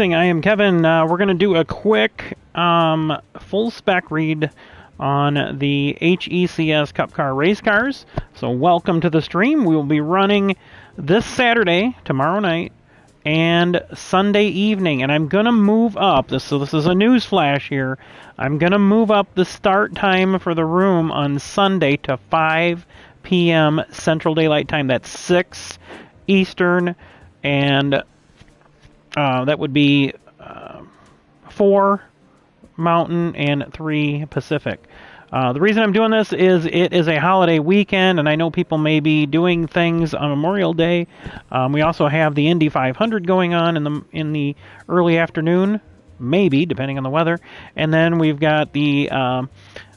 I am Kevin. We're going to do a quick full spec read on the HECS KupKar RacecaRs. So welcome to the stream. We will be running this Saturday, tomorrow night, and Sunday evening. And I'm going to move up. So this is a news flash here. I'm going to move up the start time for the room on Sunday to 5 p.m. Central Daylight Time. That's 6 Eastern, and that would be 4 Mountain and 3 Pacific. The reason I'm doing this is it is a holiday weekend, and I know people may be doing things on Memorial Day. We also have the Indy 500 going on in the early afternoon, maybe, depending on the weather. And then we've got the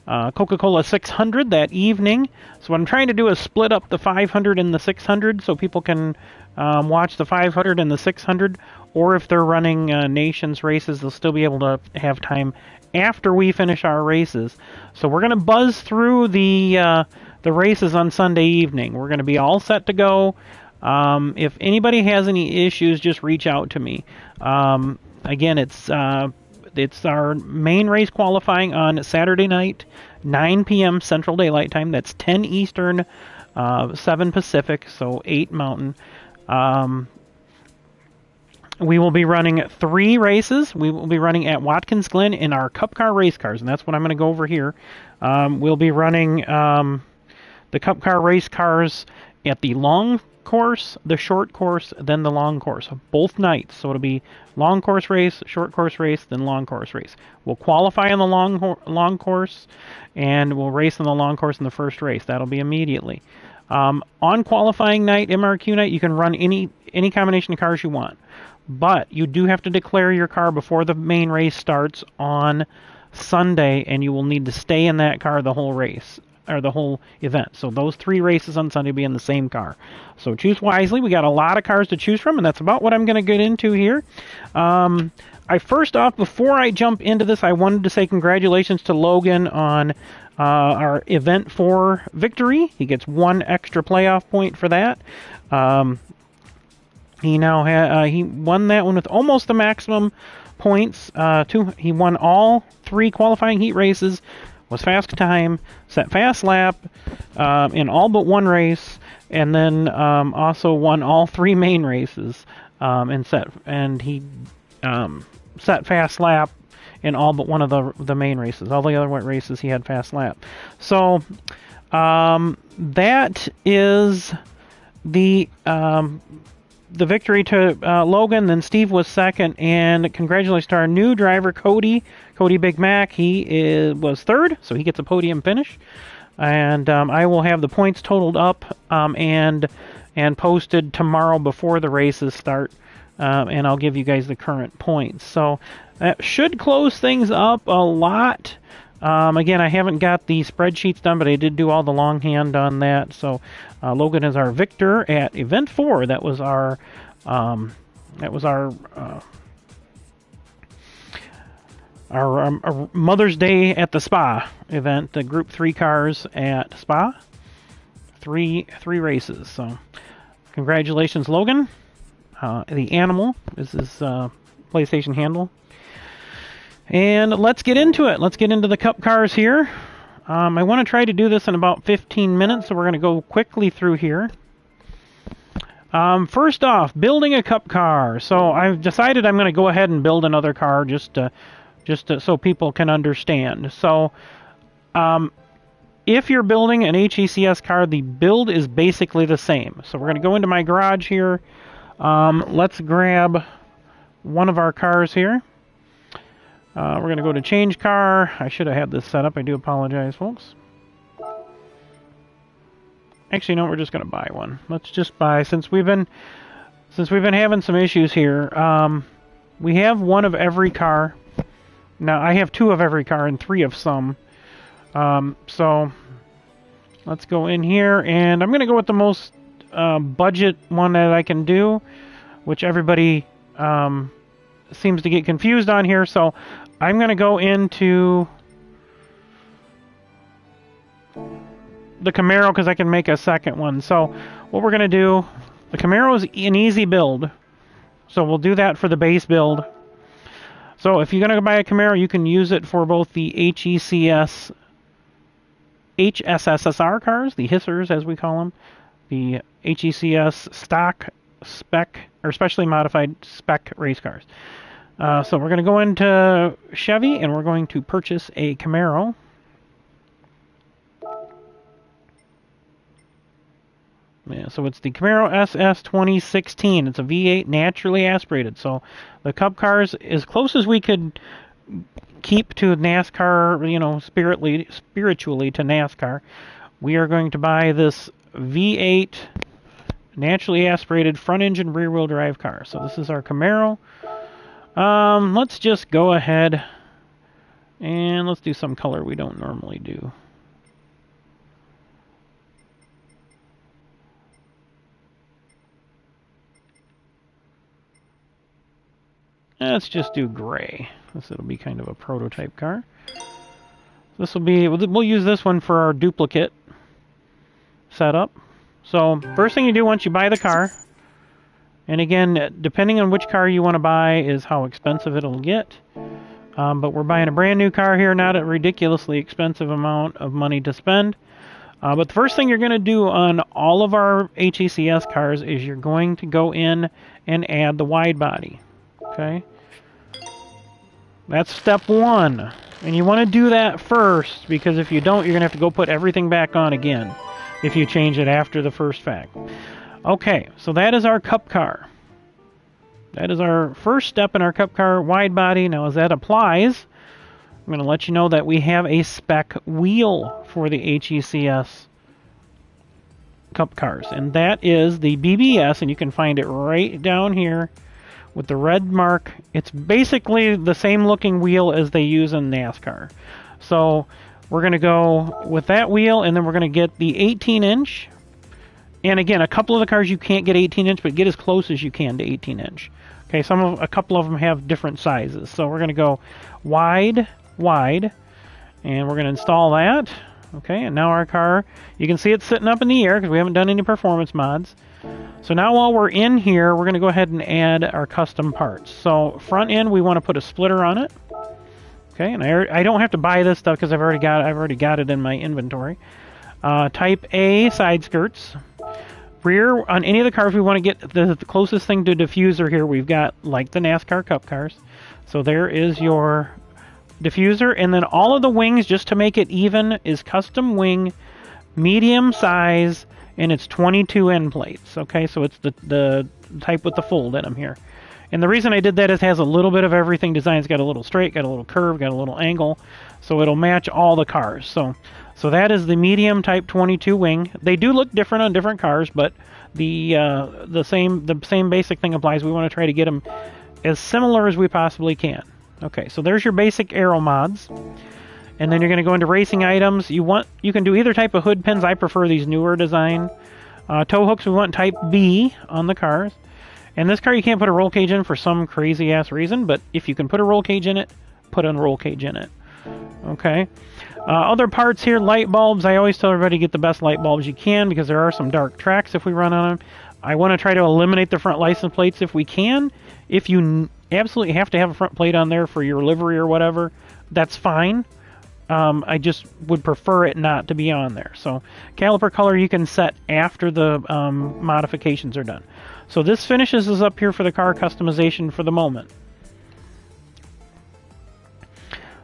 Coca-Cola 600 that evening. So what I'm trying to do is split up the 500 and the 600 so people can watch the 500 and the 600, or if they're running nations races, they'll still be able to have time after we finish our races. So we're going to buzz through the races on Sunday evening. We're going to be all set to go. If anybody has any issues, just reach out to me. Again, it's our main race qualifying on Saturday night, 9 p.m. Central Daylight Time. That's 10 Eastern, 7 Pacific, so 8 Mountain. We will be running 3 races. We will be running at Watkins Glen in our KupKar RacecaRs, and that's what I'm going to go over here. We'll be running the KupKar RacecaRs at the long course, the short course, then the long course, both nights. So it'll be long course race, short course race, then long course race. We'll qualify on the long course, and we'll race on the long course in the first race. That'll be immediately. On qualifying night, MRQ night, you can run any combination of cars you want. But you do have to declare your car before the main race starts on Sunday, and you will need to stay in that car the whole race, or the whole event. So those 3 races on Sunday will be in the same car. So choose wisely. We got a lot of cars to choose from, and that's about what I'm going to get into here. First off, before I jump into this, I wanted to say congratulations to Logan on our Event 4 victory. He gets 1 extra playoff point for that. He now he won that one with almost the maximum points. He won all 3 qualifying heat races, was fast time, set fast lap in all but 1 race, and then also won all 3 main races and he set fast lap in all but one of the main races. All the other races he had fast lap. So that is the victory to Logan. Then Steve was second, and congratulations to our new driver Cody Big Mac. He was third, so he gets a podium finish. And I will have the points totaled up and posted tomorrow before the races start, and I'll give you guys the current points. So that should close things up a lot. Again, I haven't got the spreadsheets done, but I did do all the longhand on that. So Logan is our victor at Event 4. That was our Mother's Day at the Spa event, the Group 3 cars at Spa. 3 races. So congratulations, Logan. The Animal is his PlayStation handle. And let's get into it. Let's get into the Cup cars here. I want to try to do this in about 15 minutes, so we're going to go quickly through here. First off, building a Cup car. So I've decided I'm going to go ahead and build another car just so people can understand. So if you're building an HECS car, the build is basically the same. So we're going to go into my garage here. Let's grab one of our cars here. We're going to go to change car. I should have had this set up. I do apologize, folks. Actually, no, we're just going to buy one. Let's just buy, since we've been having some issues here. We have 1 of every car. Now, I have 2 of every car and 3 of some. So let's go in here, and I'm going to go with the most budget one that I can do, which everybody seems to get confused on here. So I'm going to go into the Camaro because I can make a second one. So what we're going to do, the Camaro is an easy build. So we'll do that for the base build. So if you're going to buy a Camaro, you can use it for both the HECS, HSSR cars, the hissers as we call them, the HECS stock spec, or specially modified spec race cars. So we're going to go into Chevy and we're going to purchase a Camaro. Yeah, so it's the Camaro SS 2016. It's a V8 naturally aspirated. So the Cup cars, as close as we could keep to NASCAR, you know, spiritually to NASCAR, we are going to buy this V8 naturally aspirated front engine rear wheel drive car. So this is our Camaro. Let's just go ahead and let's do some color we don't normally do. Let's just do gray. It'll be kind of a prototype car. This will be, we'll use this one for our duplicate setup. So first thing you do once you buy the car, and again, depending on which car you want to buy is how expensive it'll get. But we're buying a brand new car here, not a ridiculously expensive amount of money to spend. But the first thing you're going to do on all of our HECS cars is you're going to go in and add the wide body. Okay, that's step one, and you want to do that first because if you don't, you're gonna have to go put everything back on again if you change it after the first fact. Okay, so that is our Cup car. That is our first step in our Cup car wide body. Now, as that applies, I'm going to let you know that we have a spec wheel for the HECS Cup cars, and that is the BBS, and you can find it right down here with the red mark. It's basically the same looking wheel as they use in NASCAR. So we're going to go with that wheel, and then we're going to get the 18-inch. And again, a couple of the cars you can't get 18-inch, but get as close as you can to 18-inch. Okay, a couple of them have different sizes. So we're going to go wide, and we're going to install that. Okay, and now our car, you can see it's sitting up in the air because we haven't done any performance mods. So now while we're in here, we're going to go ahead and add our custom parts. So front end, we want to put a splitter on it. Okay, and I don't have to buy this stuff because I've already got it in my inventory. Type A side skirts. Rear, on any of the cars we want to get the closest thing to diffuser here, we've got like the NASCAR Cup cars. So there is your diffuser, and then all of the wings, just to make it even, is custom wing, medium size, and it's 22 end plates. Okay, so it's the type with the fold in them here. And the reason I did that is it has a little bit of everything designed. It's got a little straight, got a little curve, got a little angle, so it'll match all the cars. So that is the medium type 22 wing. They do look different on different cars, but the same basic thing applies. We want to try to get them as similar as we possibly can. Okay, so there's your basic aero mods. And then you're going to go into racing items. You can do either type of hood pins. I prefer these newer design. Tow hooks, we want type B on the cars. And this car you can't put a roll cage in for some crazy ass reason, but if you can put a roll cage in it, put a roll cage in it. Okay. Other parts here, light bulbs. I always tell everybody get the best light bulbs you can because there are some dark tracks if we run on them. I want to try to eliminate the front license plates if we can. If you absolutely have to have a front plate on there for your livery or whatever, that's fine. I just would prefer it not to be on there. So caliper color you can set after the modifications are done. So this finishes us up here for the car customization for the moment.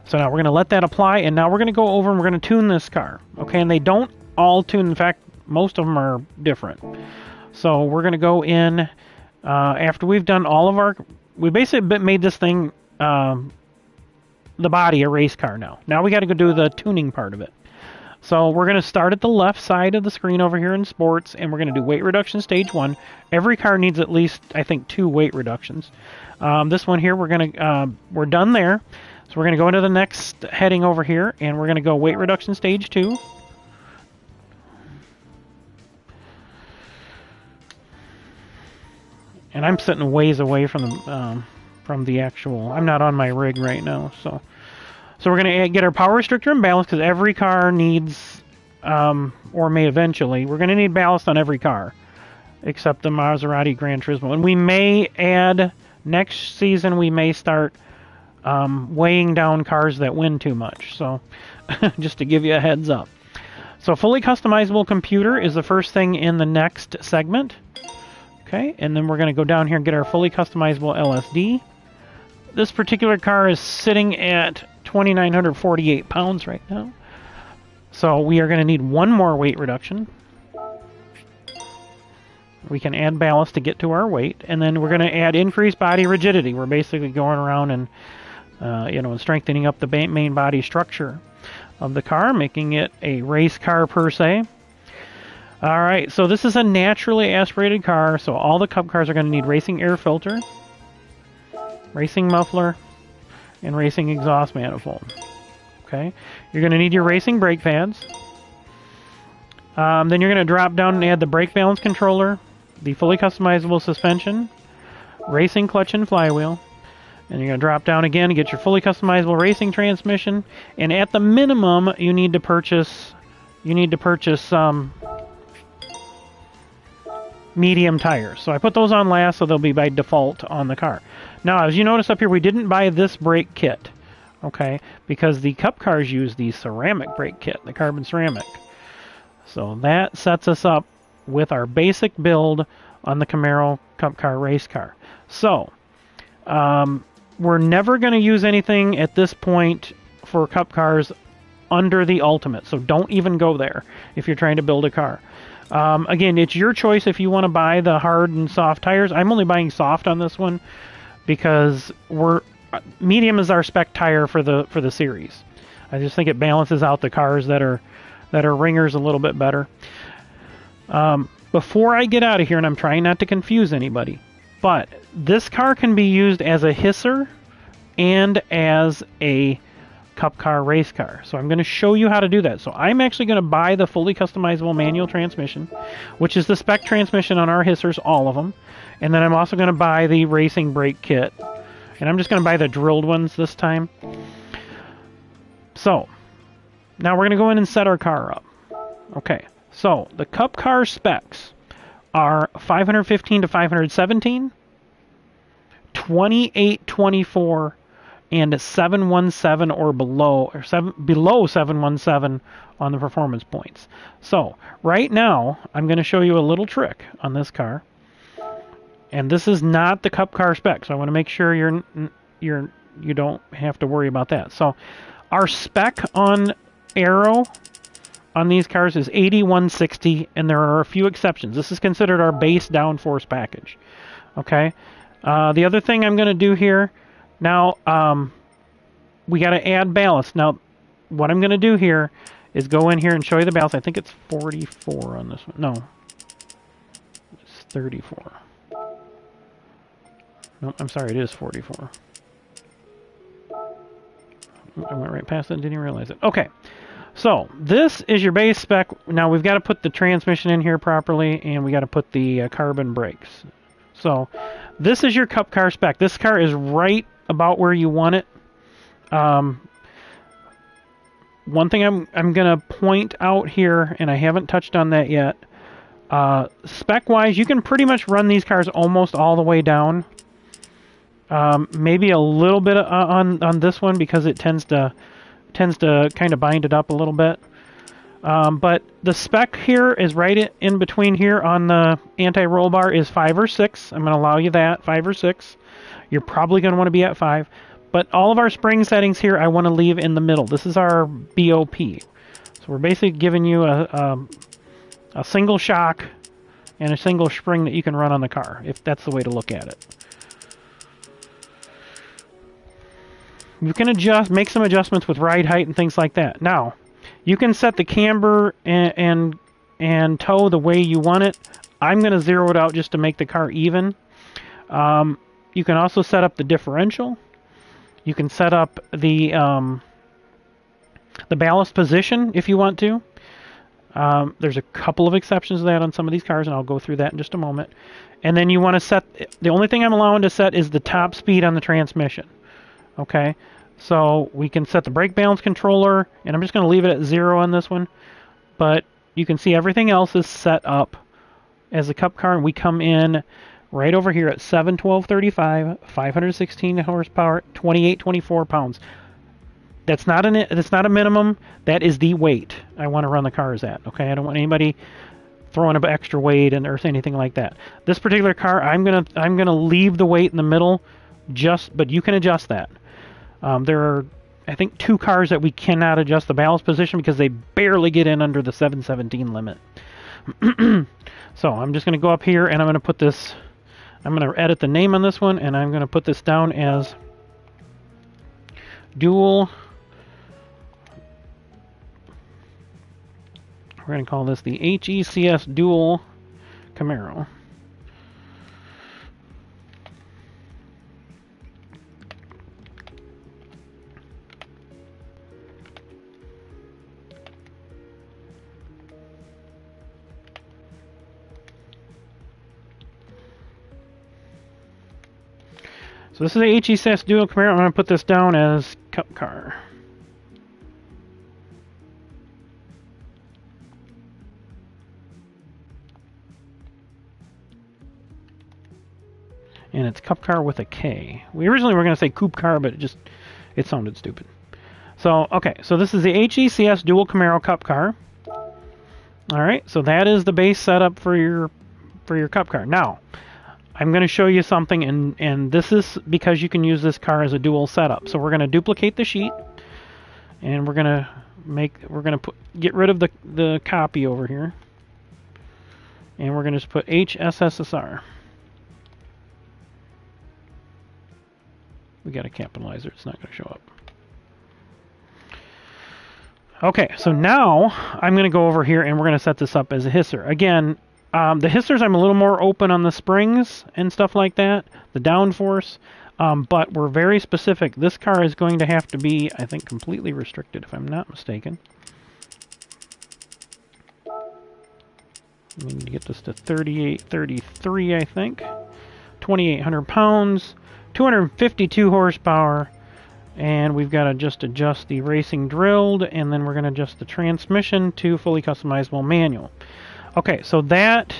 So now we're going to let that apply, and now we're going to go over and we're going to tune this car. Okay, and they don't all tune. In fact, most of them are different. So we're going to go in after we've done all of our... We basically made this thing... the body a race car now. Now we got to go do the tuning part of it. So we're going to start at the left side of the screen over here in sports, and we're going to do weight reduction stage 1. Every car needs at least, I think, 2 weight reductions. This one here, we're done there. So we're going to go into the next heading over here, and we're going to go weight reduction stage 2. And I'm sitting ways away from the actual... I'm not on my rig right now, so we're going to get our power restrictor and ballast because every car needs, or may eventually, we're going to need ballast on every car, except the Maserati Gran Turismo. And we may add, next season we may start weighing down cars that win too much. So just to give you a heads up. So fully customizable computer is the first thing in the next segment. Okay, and then we're going to go down here and get our fully customizable LSD. This particular car is sitting at 2,948 pounds right now. So we are going to need one more weight reduction. We can add ballast to get to our weight, and then we're going to add increased body rigidity. We're basically going around and and strengthening up the main body structure of the car, making it a race car per se. All right, so this is a naturally aspirated car, so all the Cup cars are going to need racing air filter, racing muffler, and racing exhaust manifold. Okay, you're going to need your racing brake pads. Then you're going to drop down and add the brake balance controller, the fully customizable suspension, racing clutch and flywheel, and you're going to drop down again to get your fully customizable racing transmission. And at the minimum, you need to purchase medium tires. So I put those on last, so they'll be by default on the car. Now, as you notice up here, we didn't buy this brake kit, okay, because the Cup cars use the ceramic brake kit, the carbon ceramic. So that sets us up with our basic build on the Camaro Cup Car race car. So we're never going to use anything at this point for Cup cars under the Ultimate, so don't even go there if you're trying to build a car. Again, it's your choice if you want to buy the hard and soft tires. I'm only buying soft on this one because medium is our spec tire for the series. I just think it balances out the cars that are ringers a little bit better. Before I get out of here, and I'm trying not to confuse anybody, but this car can be used as a hisser and as a Cup car race car. So I'm going to show you how to do that. So I'm actually going to buy the fully customizable manual transmission, which is the spec transmission on our hissers, all of them. And then I'm also going to buy the racing brake kit. And I'm just going to buy the drilled ones this time. So now we're going to go in and set our car up. Okay, so the Cup car specs are 515 to 517, 2824, and 717 or below, below 717 on the performance points. So right now, I'm going to show you a little trick on this car, and this is not the Cup car spec. So I want to make sure you don't have to worry about that. So our spec on aero on these cars is 8160, and there are a few exceptions. This is considered our base downforce package. Okay. The other thing I'm going to do here. Now, we got to add ballast. Now, what I'm going to do here is go in here and show you the ballast. I think it's 44 on this one. No, it's 34. No, I'm sorry, it is 44. I went right past it and didn't even realize it. Okay, so this is your base spec. Now, we've got to put the transmission in here properly, and we got to put the carbon brakes. So this is your Cup car spec. This car is right about where you want it. One thing I'm going to point out here, and I haven't touched on that yet, spec-wise, you can pretty much run these cars almost all the way down. Maybe a little bit on this one because it tends to kind of bind it up a little bit. But the spec here is right in between here on the anti-roll bar is 5 or 6. I'm going to allow you that, 5 or 6. You're probably going to want to be at 5. But all of our spring settings here I want to leave in the middle. This is our BoP. So we're basically giving you a single shock and a single spring that you can run on the car, if that's the way to look at it. You can make some adjustments with ride height and things like that. Now, you can set the camber and toe the way you want it. I'm going to zero it out just to make the car even. You can also set up the differential. You can set up the ballast position if you want to. There's a couple of exceptions to that on some of these cars, and I'll go through that in just a moment. And then you want to set, the only thing I'm allowing to set is the top speed on the transmission. Okay, so we can set the brake balance controller, and I'm just going to leave it at 0 on this one. But you can see everything else is set up as a Cup car, and we come in right over here at 712.35, 516 horsepower, 2824 pounds. That's not a minimum. That is the weight I want to run the cars at. Okay, I don't want anybody throwing up extra weight or anything like that. This particular car, I'm gonna leave the weight in the middle, but you can adjust that. There are, I think, 2 cars that we cannot adjust the ballast position because they barely get in under the 717 limit. So I'm just going to go up here and I'm going to put this, I'm going to edit the name on this one, and I'm going to put this down as dual. We're going to call this the HECS Dual Camaro. So this is the HECS Dual Camaro. I'm going to put this down as Cup Car. And it's Cup Car with a K. We originally were going to say KupKar, but it sounded stupid. So, okay, so this is the HECS Dual Camaro Cup Car. Alright, so that is the base setup for your Cup Car. Now, I'm going to show you something, and this is because you can use this car as a dual setup. So we're going to duplicate the sheet, and we're going to get rid of the copy over here, and we're going to just put HSSR. We got to capitalize it. It's not going to show up. Okay, so now I'm going to go over here and we're going to set this up as a hisser. Again, the hissers I'm a little more open on the springs and stuff like that, the downforce, but we're very specific. This car is going to have to be, I think, completely restricted if I'm not mistaken. We need to get this to 3833, I think. 2,800 pounds. 252 horsepower, and we've got to just adjust the racing drilled, and then we're going to adjust the transmission to fully customizable manual. Okay, so that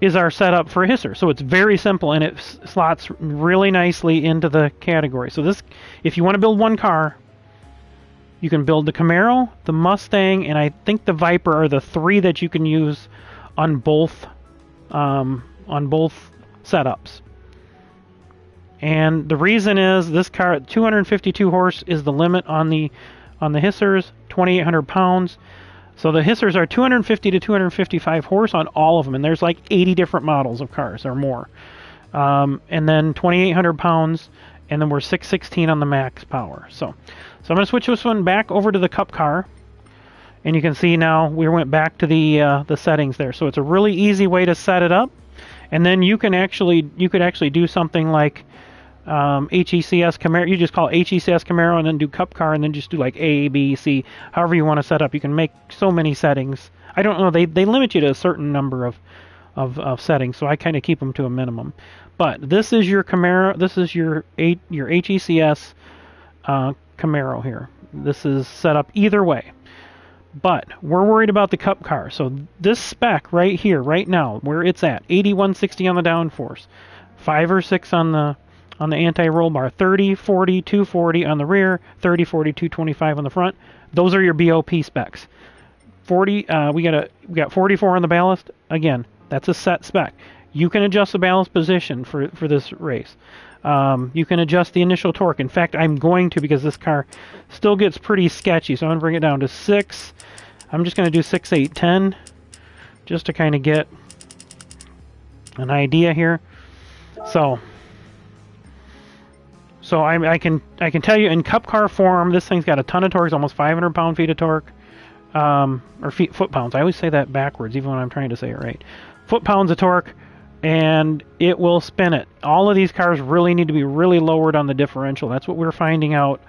is our setup for a hisser. So it's very simple, and it slots really nicely into the category. So this, if you want to build one car, you can build the Camaro, the Mustang, and I think the Viper are the 3 that you can use on both setups. And the reason is this car at 252 horse is the limit on the hissers, 2,800 pounds. So the hissers are 250 to 255 horse on all of them, and there's like 80 different models of cars or more. And then 2,800 pounds, and then we're 616 on the max power. So I'm going to switch this one back over to the Cup Car, and you can see now we went back to the settings there. So it's a really easy way to set it up, and then you could actually do something like HECS Camaro. You just call it HECS Camaro and then do Cup Car and then just do like A, B, C, however you want to set up. You can make so many settings. I don't know, they limit you to a certain number of settings, so I kind of keep them to a minimum. But this is your Camaro. This is your HECS Camaro here. This is set up either way. But we're worried about the Cup Car. So this spec right here, right now, where it's at, 8160 on the downforce, 5 or 6 on the anti-roll bar, 30, 40, 240 on the rear, 30, 40, 225 on the front. Those are your BoP specs. 40, we got 44 on the ballast. Again, that's a set spec. You can adjust the ballast position for this race. You can adjust the initial torque. In fact, I'm going to, because this car still gets pretty sketchy, so I'm going to bring it down to 6. I'm just going to do 6, 8, 10, just to kind of get an idea here. So I can tell you in Cup Car form, this thing's got a ton of torque, almost 500 pound-feet of torque, or foot-pounds. I always say that backwards, even when I'm trying to say it right. Foot-pounds of torque, and it will spin it. All of these cars really need to be really lowered on the differential. That's what we're finding out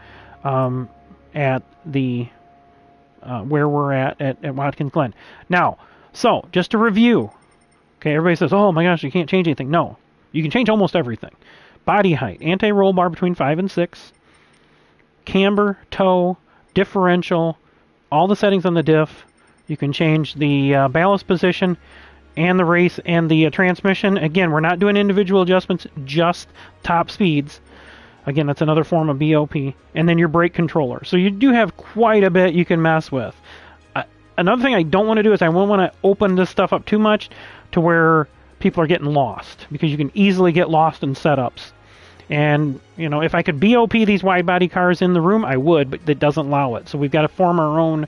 at the where we're at Watkins Glen. Now, so just to review, okay, everybody says, "Oh my gosh, you can't change anything." No, you can change almost everything. Body height, anti-roll bar between 5 and 6, camber, toe, differential, all the settings on the diff. You can change the ballast position, and the race and the transmission. Again, we're not doing individual adjustments, just top speeds. Again, that's another form of BoP. And then your brake controller. So you do have quite a bit you can mess with. Another thing I don't want to do is I won't want to open this stuff up too much to where people are getting lost, because you can easily get lost in setups. And, you know, if I could BoP these wide body cars in the room, I would, but it doesn't allow it. So we've got to form our own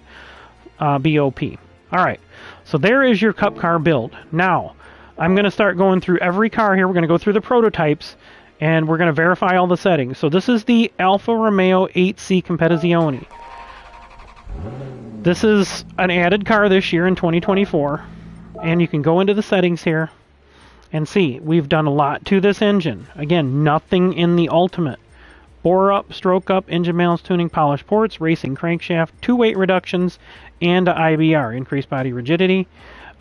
BoP. All right, so there is your Cup car build. Now, I'm going to start going through every car here. We're going to go through the prototypes, and we're going to verify all the settings. So this is the Alfa Romeo 8C Competizione. This is an added car this year in 2024, and you can go into the settings here and see we've done a lot to this engine. Again, nothing in the Ultimate. Bore up, stroke up, engine balance tuning, polished ports, racing crankshaft, 2 weight reductions, and IBR, increased body rigidity.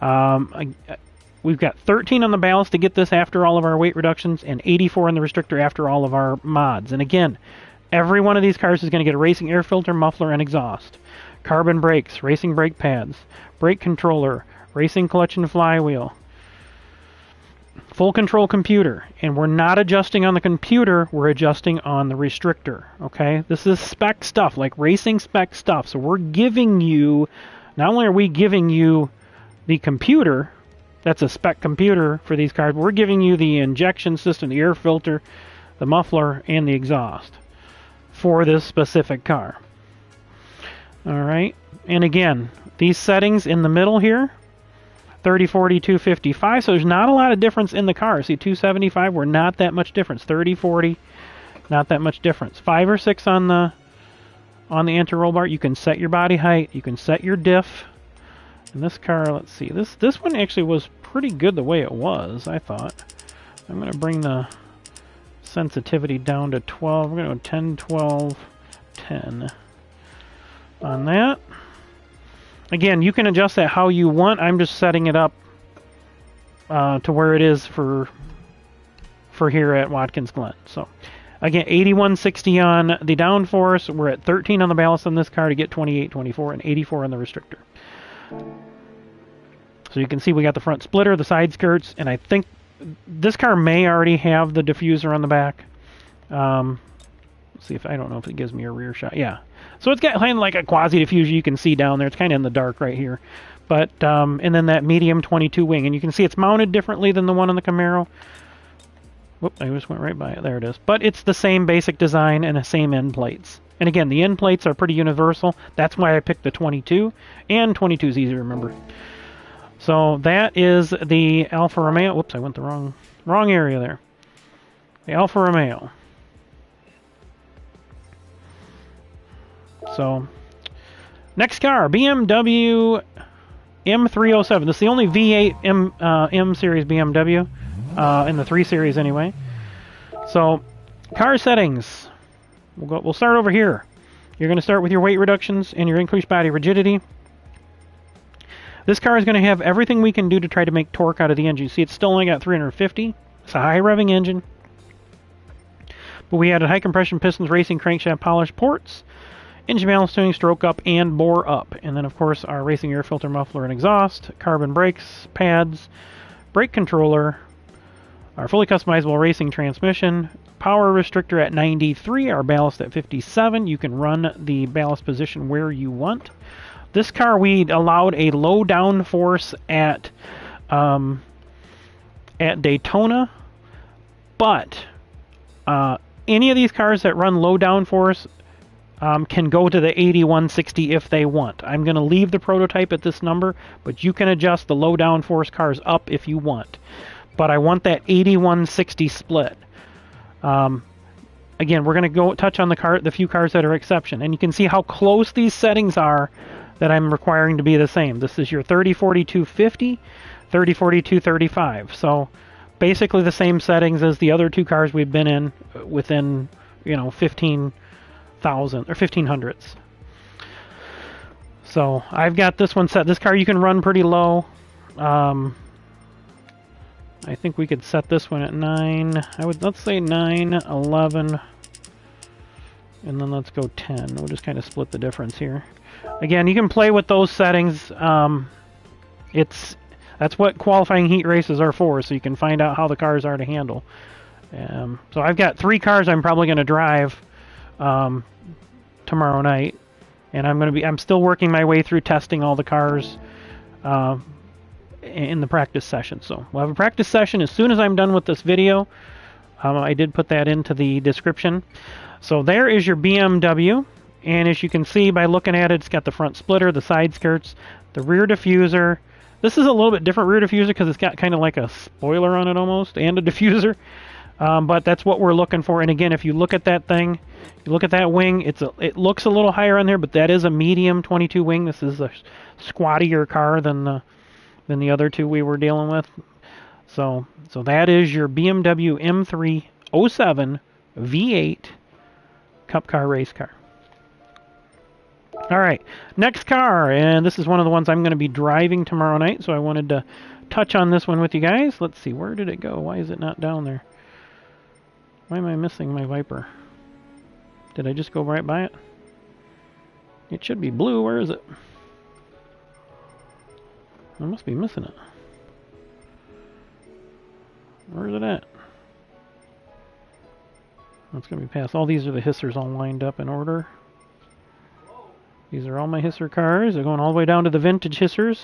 We've got 13 on the ballast to get this after all of our weight reductions, and 84 on the restrictor after all of our mods. And again, every one of these cars is going to get a racing air filter, muffler, and exhaust. Carbon brakes, racing brake pads, brake controller, racing clutch and flywheel, full control computer. And we're not adjusting on the computer, we're adjusting on the restrictor. Okay, this is spec stuff, like racing spec stuff. So we're giving you, not only are we giving you the computer, that's a spec computer for these cars, we're giving you the injection system, the air filter, the muffler, and the exhaust for this specific car. All right, and again, these settings in the middle here, 30, 40, 255, so there's not a lot of difference in the car. See, 275, we're not that much difference. 30, 40, not that much difference. 5 or 6 on the anti-roll bar. You can set your body height, you can set your diff. And this car, let's see, this one actually was pretty good the way it was, I thought. I'm going to bring the sensitivity down to 12. We're going to go 10, 12, 10 on that. Again, you can adjust that how you want. I'm just setting it up to where it is for here at Watkins Glen. So again, 8160 on the downforce. We're at 13 on the ballast on this car to get 28, 24, and 84 on the restrictor. So you can see we got the front splitter, the side skirts, and I think this car may already have the diffuser on the back. Let's see if, I don't know if it gives me a rear shot. Yeah. So it's got kind of like a quasi diffuser you can see down there. It's kind of in the dark right here. But, and then that medium 22 wing. And you can see it's mounted differently than the one on the Camaro. Whoop, I just went right by it. There it is. But it's the same basic design and the same end plates. And again, the end plates are pretty universal. That's why I picked the 22. And 22 is easy to remember. So that is the Alfa Romeo. Whoops, I went the wrong area there. The Alfa Romeo. So, next car, BMW M307. This is the only V8 M series BMW, in the 3 Series anyway. So, car settings. We'll start over here. You're going to start with your weight reductions and your increased body rigidity. This car is going to have everything we can do to try to make torque out of the engine. See, it's still only got 350. It's a high revving engine. But we added high compression pistons, racing crankshaft, polished ports, engine balance tuning, stroke up, and bore up. And then, of course, our racing air filter, muffler, and exhaust, carbon brakes, pads, brake controller, our fully customizable racing transmission, power restrictor at 93, our ballast at 57. You can run the ballast position where you want. This car, we allowed a low downforce at Daytona, but any of these cars that run low downforce can go to the 8160 if they want. I'm going to leave the prototype at this number, but you can adjust the low downforce cars up if you want. But I want that 8160 split. Again, we're going to go touch on the few cars that are exception, and you can see how close these settings are that I'm requiring to be the same. This is your 30, 40, 250, 30, 40, 235. So basically the same settings as the other 2 cars we've been in within, 15,000 or 1500s. So I've got this one set. This car you can run pretty low. I think we could set this one at 9. Let's say 9, 11, and then let's go 10. We'll just kind of split the difference here. Again, you can play with those settings. Again, That's what qualifying heat races are for, so you can find out how the cars are to handle. So I've got 3 cars I'm probably going to drive tomorrow night, and I'm still working my way through testing all the cars in the practice session. So we'll have a practice session as soon as I'm done with this video. I did put that into the description. So there is your BMW, and as you can see by looking at it, it's got the front splitter, the side skirts, the rear diffuser. This is a little bit different rear diffuser because it's got kind of like a spoiler on it almost, and a diffuser. But that's what we're looking for. And again, if you look at that thing, you look at that wing, it looks a little higher on there, but that is a medium 22 wing. This is a squattier car than the other 2 we were dealing with. So that is your BMW M3 07 V8 KupKar RacecaR. All right, next car, and this is one of the ones I'm going to be driving tomorrow night, so I wanted to touch on this one with you guys. Let's see, where did it go? Why is it not down there? Why am I missing my Viper? Did I just go right by it? It should be blue. Where is it? I must be missing it. Where is it at? It's going to be past. All these are the hissers all lined up in order. These are all my hisser cars. They're going all the way down to the vintage hissers.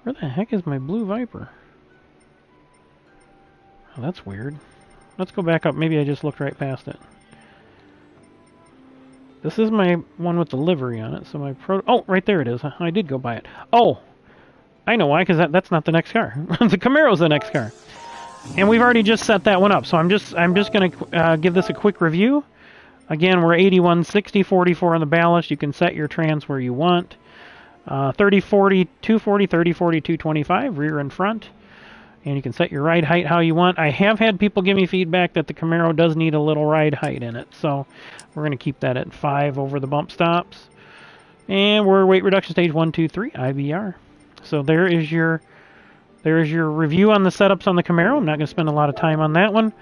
Where the heck is my blue Viper? Oh, that's weird. Let's go back up. Maybe I just looked right past it. This is my one with the livery on it. So my oh, right there it is. I did go by it. Oh, I know why, because that's not the next car. The Camaro's the next car. And we've already just set that one up. So I'm just going to give this a quick review. Again, we're 81, 60, 44 on the ballast. You can set your trans where you want. 30, 40, 240, 30, 40, 225, rear and front. And you can set your ride height how you want. I have had people give me feedback that the Camaro does need a little ride height in it. So we're going to keep that at 5 over the bump stops. And we're weight reduction stage 1, 2, 3, IBR. So there is your review on the setups on the Camaro. I'm not going to spend a lot of time on that one.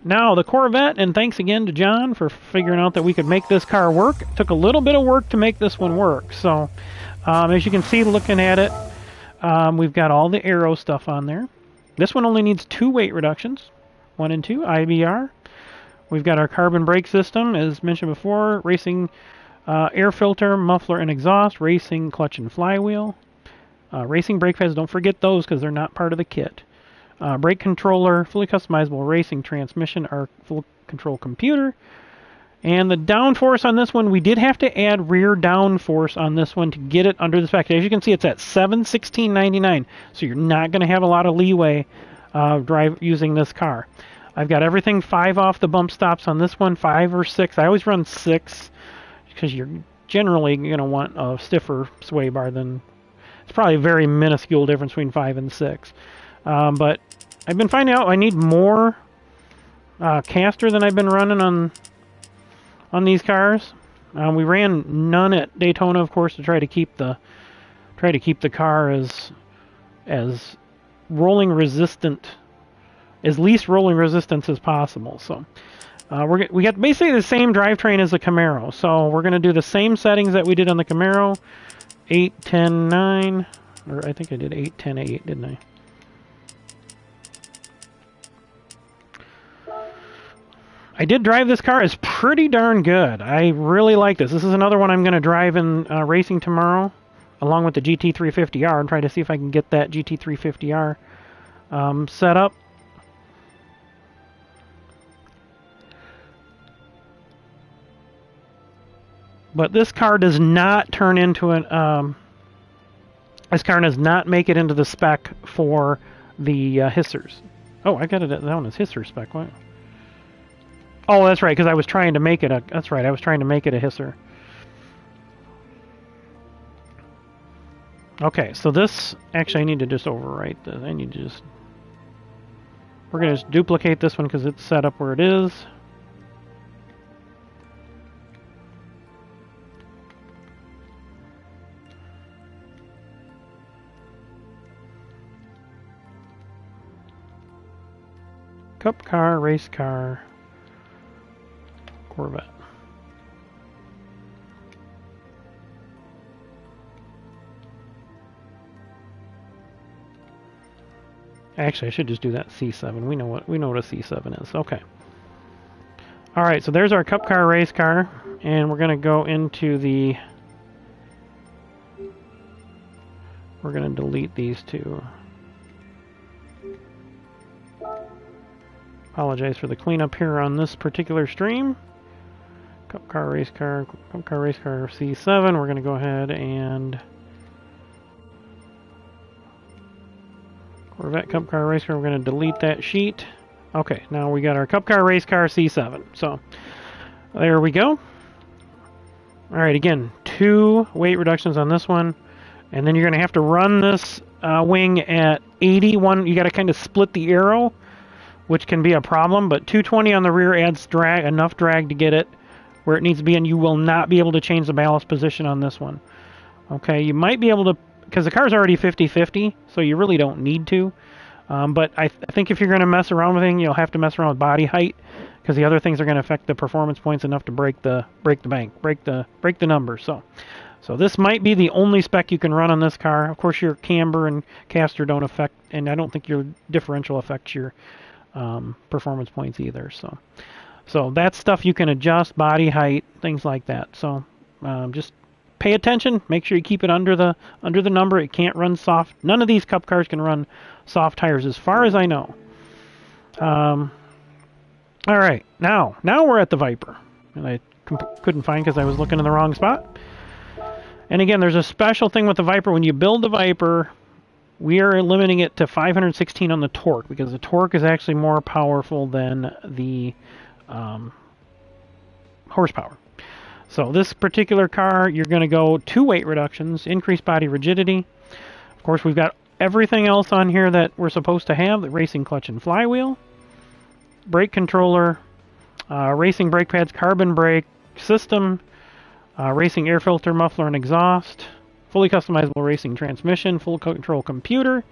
Now, the Corvette, and thanks again to John for figuring out that we could make this car work. It took a little bit of work to make this one work. So, as you can see looking at it, we've got all the aero stuff on there. This one only needs 2 weight reductions, 1 and 2, IBR. We've got our carbon brake system, as mentioned before, racing air filter, muffler, and exhaust, racing clutch and flywheel. Racing brake pads, don't forget those because they're not part of the kit. Brake controller, fully customizable racing transmission, our full control computer. And the downforce on this one, we did have to add rear downforce on this one to get it under the spec. As you can see, it's at 716.99, so you're not going to have a lot of leeway using this car. I've got everything 5 off the bump stops on this one, 5 or 6. I always run 6 because you're generally going to want a stiffer sway bar than... It's probably a very minuscule difference between 5 and 6. But I've been finding out I need more caster than I've been running on these cars. We ran none at Daytona, of course, to try to keep the car as rolling resistant, as least rolling resistance as possible. So we got basically the same drivetrain as the Camaro. So we're going to do the same settings that we did on the Camaro. 8, 10, 9, or I think I did 8, 10, 8, didn't I? I did drive this car. It's pretty darn good. I really like this. This is another one I'm going to drive in racing tomorrow, along with the GT350R, and try to see if I can get that GT350R set up. But this car does not turn into an... this car does not make it into the spec for the hissers. Oh, I got it down as hisser spec. What? Oh, that's right, because I was trying to make it a... That's right, I was trying to make it a hisser. Okay, so this... Actually, I need to just overwrite this. I need to just... We're going to just duplicate this one because it's set up where it is. KupKar RacecaR Corvette. Actually, I should just do that C7. We know what a C7 is. Okay. All right, so there's our Cup Car race car, and we're going to go into the... We're going to delete these two. Apologize for the cleanup here on this particular stream. Cup Car RacecaR, Cup Car RacecaR C7. We're going to go ahead and... Corvette Cup Car RacecaR, we're going to delete that sheet. Okay, now we got our Cup Car RacecaR C7. So, there we go. Alright, again, 2 weight reductions on this one. And then you're going to have to run this wing at 81. You got to kind of split the arrow, which can be a problem. But 220 on the rear adds drag, enough drag to get it where it needs to be. And you will not be able to change the ballast position on this one. Okay, you might be able to, because the car's already 50-50, so you really don't need to. But I think if you're going to mess around with anything, you'll have to mess around with body height, because the other things are going to affect the performance points enough to break the bank, break the number. So this might be the only spec you can run on this car. Of course, your camber and caster don't affect, and I don't think your differential affects your performance points either. So that's stuff you can adjust, body height, things like that. So just pay attention. Make sure you keep it under the number. It can't run soft. None of these Cup cars can run soft tires, as far as I know. All right, now we're at the Viper, and I couldn't find because I was looking in the wrong spot. And again, there's a special thing with the Viper. When you build the Viper, we are limiting it to 516 on the torque, because the torque is actually more powerful than the horsepower. So this particular car, you're going to go 2 weight reductions, increased body rigidity. Of course, we've got everything else on here that we're supposed to have: the racing clutch and flywheel, brake controller, racing brake pads, carbon brake system, racing air filter, muffler, and exhaust, fully customizable racing transmission, full control computer,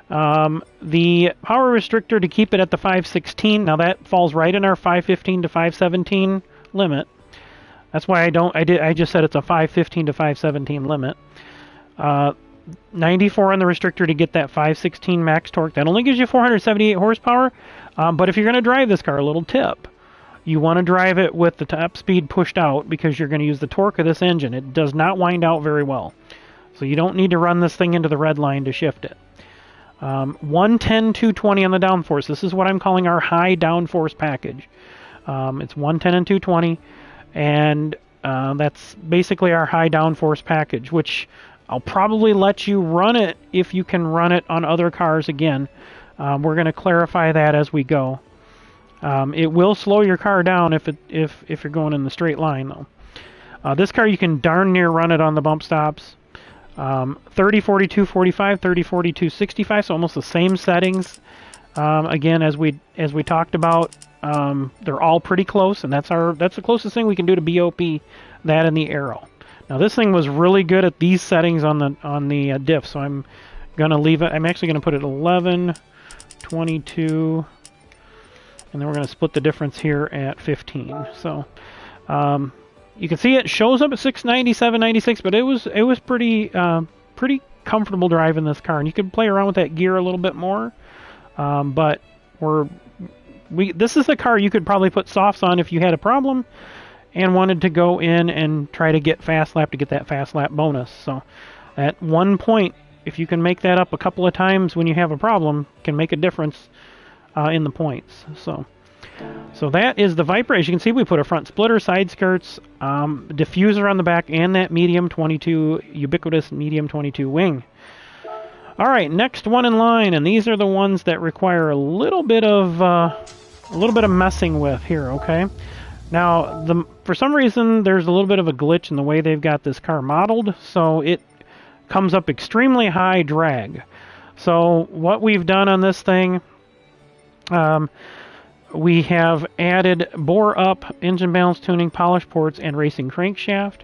the power restrictor to keep it at the 516. Now that falls right in our 515 to 517 limit. That's why I just said it's a 515 to 517 limit. 94 on the restrictor to get that 516 max torque. That only gives you 478 horsepower. But if you're going to drive this car, a little tip: you want to drive it with the top speed pushed out, because you're going to use the torque of this engine. It does not wind out very well. So you don't need to run this thing into the red line to shift it. 110, 220 on the downforce. This is what I'm calling our high downforce package. It's 110 and 220. And that's basically our high downforce package, which I'll probably let you run it if you can run it on other cars again. We're going to clarify that as we go. It will slow your car down if you're going in the straight line, though. This car, you can darn near run it on the bump stops. 30, 42, 45, 30, 42, 65, so almost the same settings. Again, as we talked about, they're all pretty close, and that's the closest thing we can do to BoP, that and the arrow. Now this thing was really good at these settings on the diff, so I'm gonna leave it. I'm actually gonna put it 11, 22, and then we're gonna split the difference here at 15. So you can see it shows up at 697, 96, but it was pretty comfortable driving this car, and you can play around with that gear a little bit more. But this is a car you could probably put softs on if you had a problem and wanted to go in and try to get fast lap to get that fast lap bonus. So at one point, if you can make that up a couple of times when you have a problem, can make a difference in the points. So that is the Viper. As you can see, we put a front splitter, side skirts, diffuser on the back, and that medium 22, ubiquitous medium 22 wing. All right, next one in line, and these are the ones that require a little bit of messing with here. Okay, now for some reason there's a little bit of a glitch in the way they've got this car modeled, so it comes up extremely high drag. So what we've done on this thing, we have added bore up, engine balance tuning, polish ports, and racing crankshaft.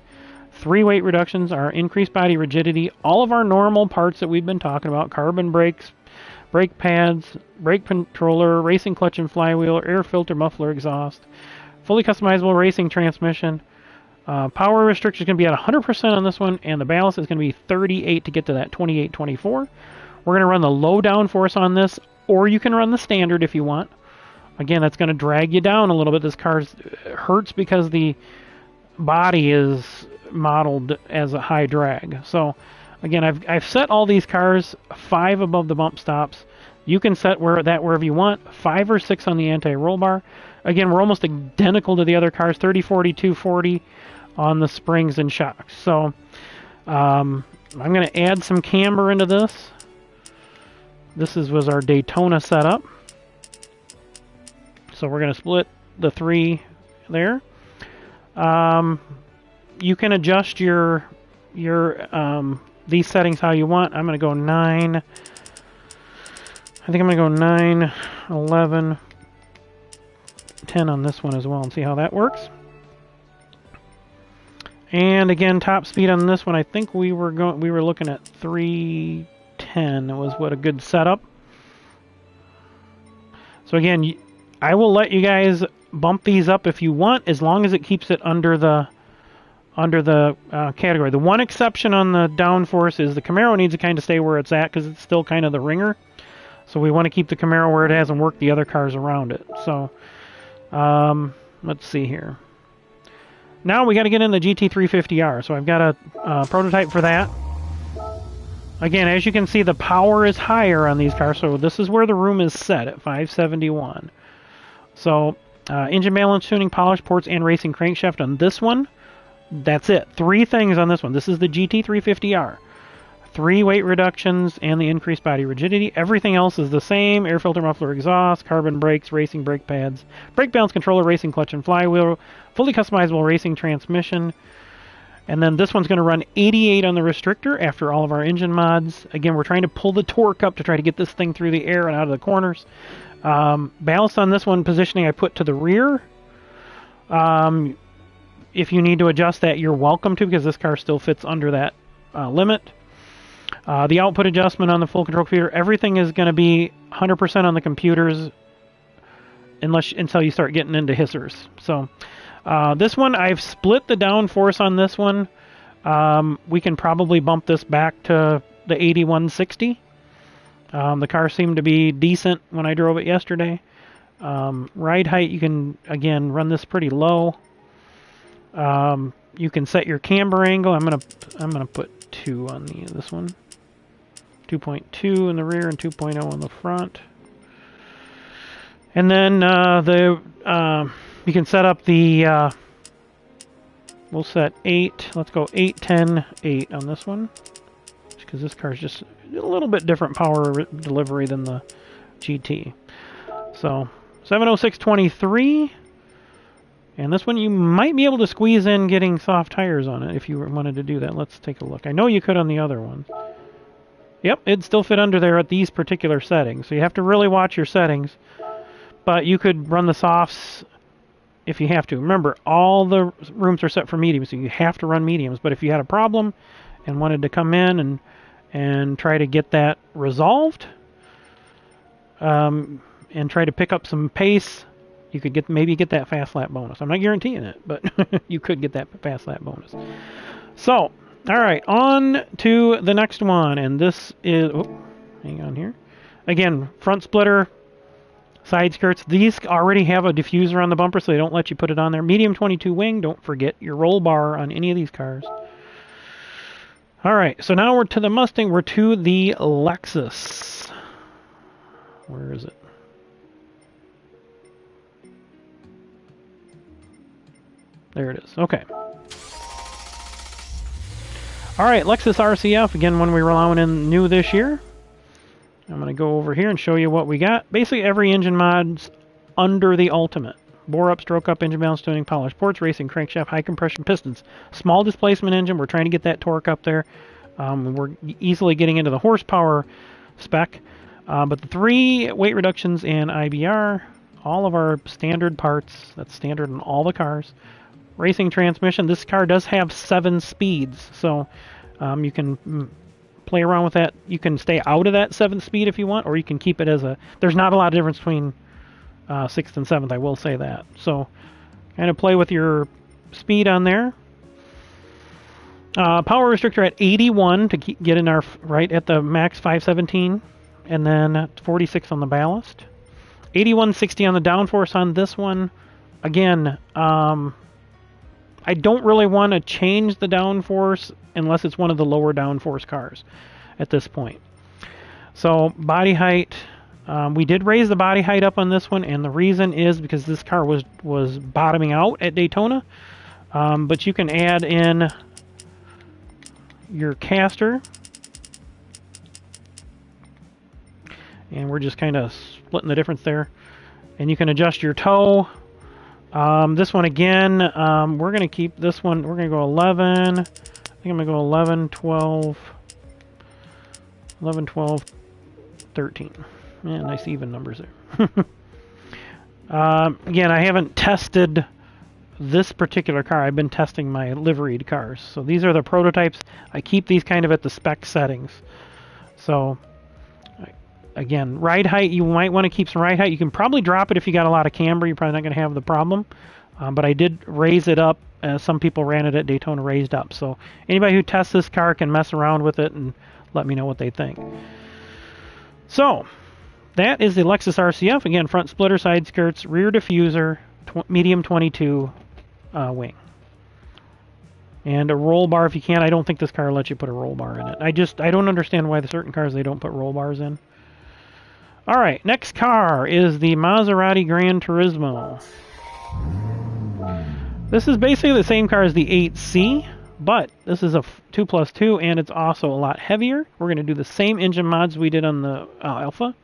3 weight reductions are increased body rigidity, all of our normal parts that we've been talking about: carbon brakes, brake pads, brake controller, racing clutch and flywheel, air filter, muffler, exhaust, fully customizable racing transmission. Power restriction is going to be at 100% on this one, and the ballast is going to be 38 to get to that 28-24. We're going to run the low downforce on this or you can run the standard if you want. Again, that's going to drag you down a little bit. This car hurts because the body is modeled as a high drag. So again, I've set all these cars 5 above the bump stops. You can set wherever you want, 5 or 6 on the anti-roll bar. Again, we're almost identical to the other cars, 30, 40, 240 on the springs and shocks. So I'm going to add some camber into this. This was our Daytona setup. So we're going to split the 3 there. You can adjust your these settings how you want. I'm going to go 9. I think I'm going to go 9, 11, 10 on this one as well and see how that works. And again, top speed on this one, I think we were looking at 310 was what a good setup. So again, I will let you guys bump these up if you want, as long as it keeps it under the category. The one exception on the downforce is the Camaro needs to kind of stay where it's at because it's still kind of the ringer. So we want to keep the Camaro where it has and work the other cars around it. So let's see here. Now we got to get in the GT350R. So I've got a prototype for that. Again, as you can see, the power is higher on these cars. So this is where the room is set at 571. So engine balance, tuning, polish, ports, and racing crankshaft on this one. That's it. 3 things on this one. This is the GT350R. 3 weight reductions and the increased body rigidity. Everything else is the same. Air filter, muffler, exhaust, carbon brakes, racing brake pads, brake balance controller, racing clutch and flywheel, fully customizable racing transmission. And then this one's going to run 88 on the restrictor after all of our engine mods. Again, we're trying to pull the torque up to try to get this thing through the air and out of the corners. Ballast on this one, positioning I put to the rear. If you need to adjust that, you're welcome to, because this car still fits under that limit. The output adjustment on the full control computer, everything is going to be 100% on the computers until you start getting into hissers. So this one, I've split the downforce on this one. We can probably bump this back to the 8160. The car seemed to be decent when I drove it yesterday. Ride height, you can, again, run this pretty low. You can set your camber angle. I'm gonna put 2 on this one. 2.2 in the rear and 2.0 on the front. And then you can set up the we'll set 8. Let's go 8, 10, 8 on this one, because this car is just a little bit different power delivery than the GT. So 70623. And this one you might be able to squeeze in getting soft tires on it if you wanted to do that. Let's take a look. I know you could on the other ones. Yep, it'd still fit under there at these particular settings. So you have to really watch your settings. But you could run the softs if you have to. Remember, all the rooms are set for mediums, so you have to run mediums. But if you had a problem and wanted to come in and try to get that resolved, and try to pick up some pace, you could maybe get that fast lap bonus. I'm not guaranteeing it, but you could get that fast lap bonus. So, all right, on to the next one, and this is, hang on here. Again, front splitter, side skirts. These already have a diffuser on the bumper, so they don't let you put it on there. Medium 22 wing. Don't forget your roll bar on any of these cars. All right, so now we're to the Mustang. We're to the Lexus. Where is it? There it is. Okay. All right, Lexus RCF. Again, one we were allowing in new this year. I'm going to go over here and show you what we got. Basically, every engine mod's under the Ultimate. Bore up, stroke up, engine balance, tuning, polish, ports, racing, crankshaft, high compression pistons. Small displacement engine. We're trying to get that torque up there. We're easily getting into the horsepower spec. But the 3 weight reductions and IBR, all of our standard parts. That's standard in all the cars. Racing transmission. This car does have 7 speeds, so you can play around with that. You can stay out of that 7th speed if you want, or you can keep it as a... There's not a lot of difference between 6th and 7th, I will say that. So kind of play with your speed on there. Power restrictor at 81 to get in our right at the max 517 and then 46 on the ballast. 8160 on the downforce on this one. Again, I don't really want to change the downforce unless it's one of the lower downforce cars at this point. So body height, we did raise the body height up on this one, and the reason is because this car was bottoming out at Daytona. But you can add in your caster, and we're just kind of splitting the difference there. And you can adjust your toe. This one again, we're going to keep this one, we're going to go 11, I think I'm going to go 11, 12, 11, 12, 13. Yeah, nice even numbers there. Again, I haven't tested this particular car. I've been testing my liveried cars. So these are the prototypes. I keep these kind of at the spec settings. So again, ride height, you might want to keep some ride height. You can probably drop it if you got a lot of camber. You're probably not going to have the problem. But I did raise it up. Some people ran it at Daytona raised up. So anybody who tests this car can mess around with it and let me know what they think. So that is the Lexus RCF. Again, front splitter, side skirts, rear diffuser, medium 22 wing. And a roll bar if you can. I don't think this car will let you put a roll bar in it. I don't understand why the certain cars they don't put roll bars in. All right, next car is the Maserati Gran Turismo. This is basically the same car as the 8C, but this is a 2+2, and it's also a lot heavier. We're going to do the same engine mods we did on the Alpha.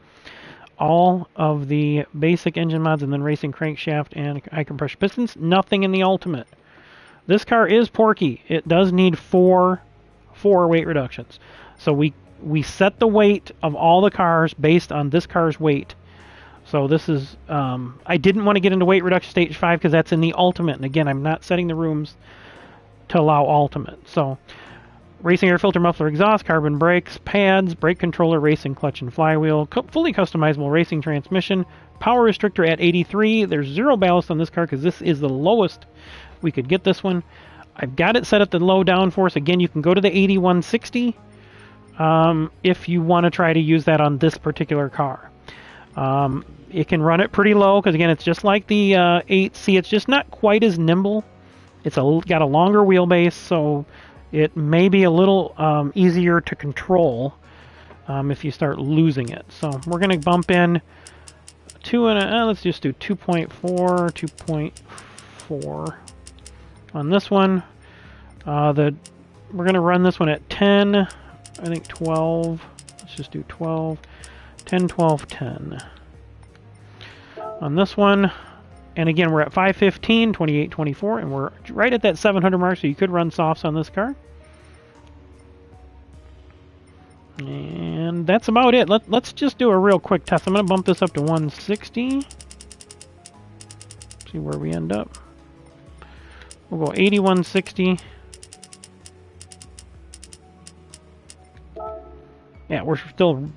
All of the basic engine mods, and then racing crankshaft and high compression pistons. Nothing in the Ultimate. This car is porky. It does need four weight reductions. So we set the weight of all the cars based on this car's weight. So this is, I didn't want to get into weight reduction stage 5 because that's in the Ultimate. And again, I'm not setting the rooms to allow Ultimate. So racing air filter, muffler, exhaust, carbon brakes, pads, brake controller, racing clutch and flywheel, fully customizable racing transmission, power restrictor at 83. There's zero ballast on this car because this is the lowest we could get this one. I've got it set at the low downforce. Again, you can go to the 8160 if you want to try to use that on this particular car. It can run it pretty low because, again, it's just like the 8C. It's just not quite as nimble. It's got a longer wheelbase, so it may be a little easier to control if you start losing it. So we're going to bump in let's just do 2.4, 2.4 on this one. We're going to run this one at 10, I think 12. Let's just do 12, 10, 12, 10 on this one. And again, we're at 515, 28, 24, and we're right at that 700 mark, so you could run softs on this car. And that's about it. Let's just do a real quick test. I'm going to bump this up to 160. See where we end up. We'll go 8160. Yeah, we're still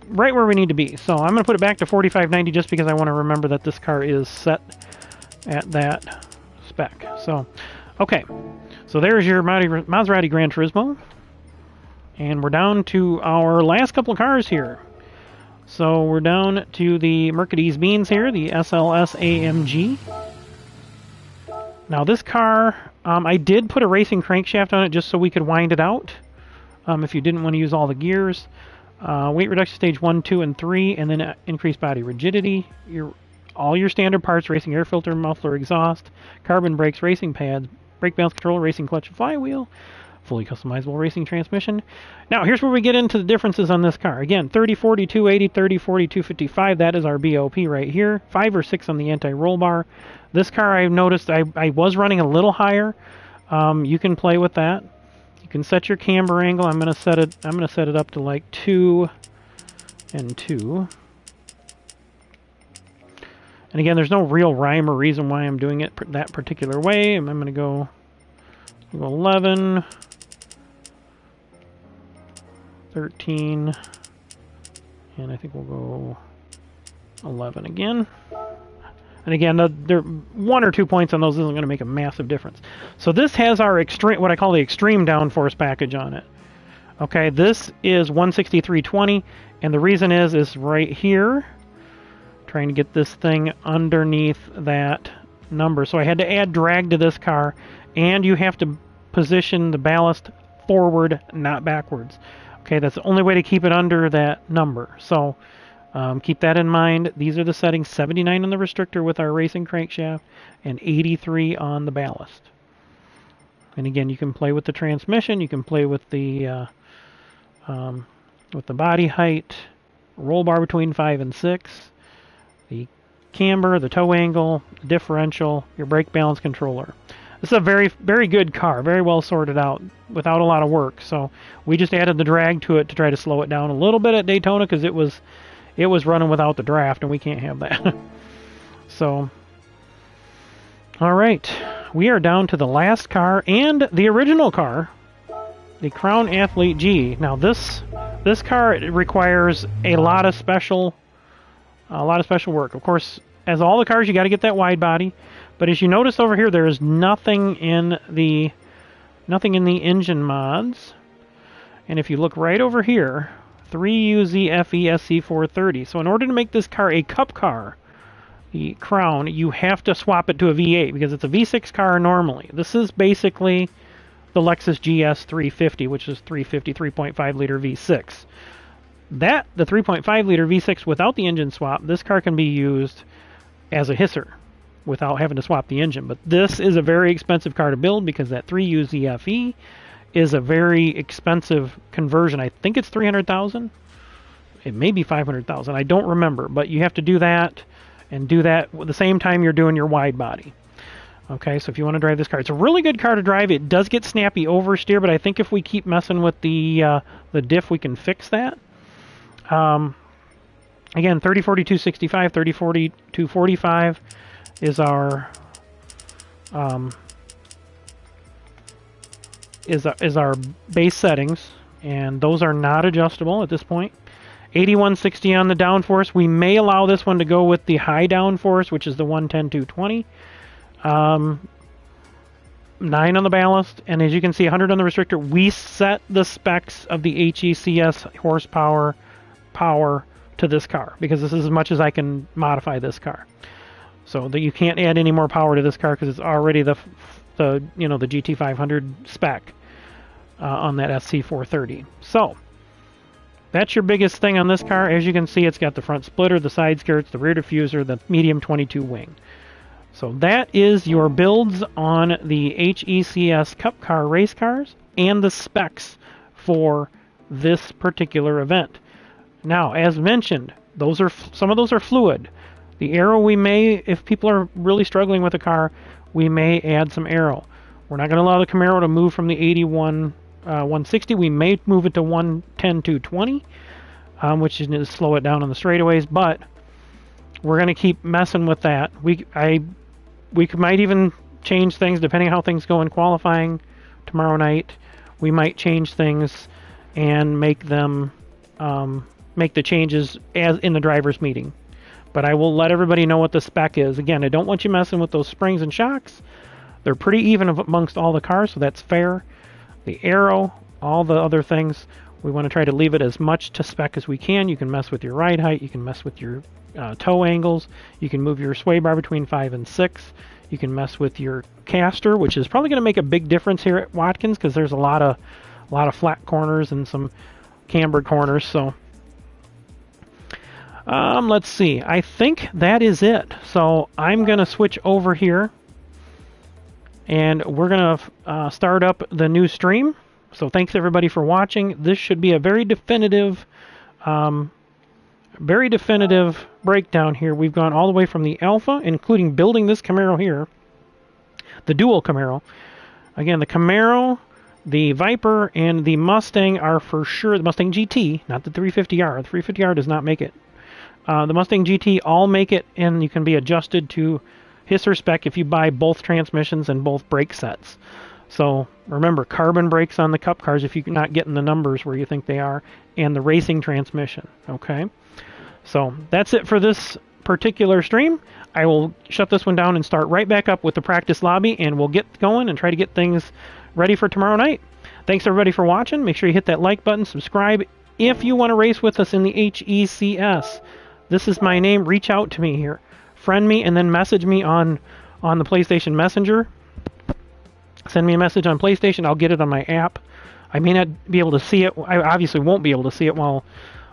right where we need to be. So I'm going to put it back to 4590 just because I want to remember that this car is set at that spec. So, okay. So there's your Maserati Gran Turismo. And we're down to our last couple of cars here. So we're down to the Mercedes Benz here, the SLS AMG. Now this car, I did put a racing crankshaft on it just so we could wind it out. If you didn't want to use all the gears. Weight reduction stage 1, 2, and 3, and then increased body rigidity. All your standard parts, racing air filter, muffler, exhaust, carbon brakes, racing pads, brake balance controller, racing clutch and flywheel, fully customizable racing transmission. Now, here's where we get into the differences on this car. Again, 30, 40, 280, 30, 40, 255. That is our BoP right here. 5 or 6 on the anti-roll bar. This car, I've noticed I was running a little higher. You can play with that. You can set your camber angle. I'm going to set it up to like 2 and 2. And again, there's no real rhyme or reason why I'm doing it that particular way. I'm going to go 11, 13, and I think we'll go 11 again. And again, there 1 or 2 points on those isn't going to make a massive difference. So this has our extreme, what I call the extreme downforce package on it. Okay, this is 163.20, And the reason is right here, trying to get this thing underneath that number. So I had to add drag to this car, and you have to position the ballast forward, not backwards. Okay, that's the only way to keep it under that number. So keep that in mind. These are the settings: 79 on the restrictor with our racing crankshaft and 83 on the ballast. And again, you can play with the transmission, you can play with the body height, roll bar between 5 and 6, the camber, the toe angle, the differential, your brake balance controller. This is a very, very good car, very well sorted out, without a lot of work. So we just added the drag to it to try to slow it down a little bit at Daytona, because it was running without the draft, and we can't have that. So, all right, we are down to the last car and the original car, the Crown Athlete G. Now this car requires a lot of special work. Of course, as all the cars, you got to get that wide body. But as you notice over here, there is nothing in the engine mods. And if you look right over here, 3UZFE-SC430. So in order to make this car a Cup car, the Crown, you have to swap it to a V8 because it's a V6 car normally. This is basically the Lexus GS 350, which is 350 3.5 liter V6. The 3.5 liter V6 without the engine swap, this car can be used as a hisser without having to swap the engine. But this is a very expensive car to build because that 3UZFE is a very expensive conversion. I think it's 300,000. It may be 500,000. I don't remember, but you have to do that and do that at the same time you're doing your wide body. Okay, so if you want to drive this car, it's a really good car to drive. It does get snappy oversteer, but I think if we keep messing with the diff, we can fix that. Again, 30/40 265, 30/40 245 is our base settings, and those are not adjustable at this point. 8160 on the downforce. We may allow this one to go with the high downforce, which is the 110/220. 9 on the ballast, and as you can see, 100 on the restrictor. We set the specs of the HECS horsepower power to this car because this is as much as I can modify this car. So that you can't add any more power to this car because it's already the GT500 spec on that SC430. So that's your biggest thing on this car. As you can see, it's got the front splitter, the side skirts, the rear diffuser, the medium 22 wing. So that is your builds on the HECS KupKar race cars and the specs for this particular event. Now, as mentioned, some of those are fluid. The aero we may, if people are really struggling with a car, we may add some aero. We're not going to allow the Camaro to move from the 81 160. We may move it to 110/220, which is to slow it down on the straightaways, but we're going to keep messing with that. We might even change things depending on how things go in qualifying tomorrow night. We might change things and make them make the changes as in the driver's meeting. But I will let everybody know what the spec is. Again, I don't want you messing with those springs and shocks. They're pretty even amongst all the cars, so that's fair. The aero, all the other things, we want to try to leave it as much to spec as we can. You can mess with your ride height. You can mess with your toe angles. You can move your sway bar between 5 and 6. You can mess with your caster, which is probably going to make a big difference here at Watkins because there's a lot of flat corners and some cambered corners. So let's see. I think that is it. So I'm going to switch over here, and we're going to start up the new stream. So thanks everybody for watching. This should be a very definitive breakdown here. We've gone all the way from the Alpha, including building this Camaro here, the dual Camaro. Again, the Camaro, the Viper, and the Mustang are for sure, the Mustang GT, not the 350R. The 350R does not make it. The Mustang GT all make it, and you can be adjusted to hisser spec if you buy both transmissions and both brake sets. So remember, carbon brakes on the Cup cars if you're not getting the numbers where you think they are, and the racing transmission. Okay, so that's it for this particular stream. I will shut this one down and start right back up with the practice lobby, and we'll get going and try to get things ready for tomorrow night. Thanks everybody for watching. Make sure you hit that like button, subscribe, if you want to race with us in the HECS, this is my name. Reach out to me here. Friend me and then message me on the PlayStation Messenger. Send me a message on PlayStation. I'll get it on my app. I may not be able to see it. I obviously won't be able to see it while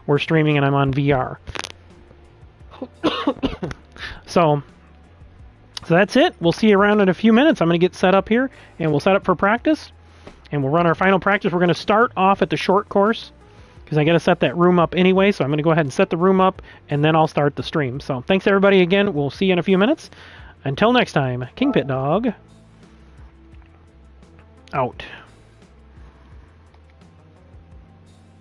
we're streaming and I'm on VR. So that's it. We'll see you around in a few minutes. I'm going to get set up here, and we'll set up for practice, and we'll run our final practice. We're going to start off at the short course, because I got to set that room up anyway, so I'm going to go ahead and set the room up, and then I'll start the stream. So thanks, everybody, again. We'll see you in a few minutes. Until next time, KingPittdawg out.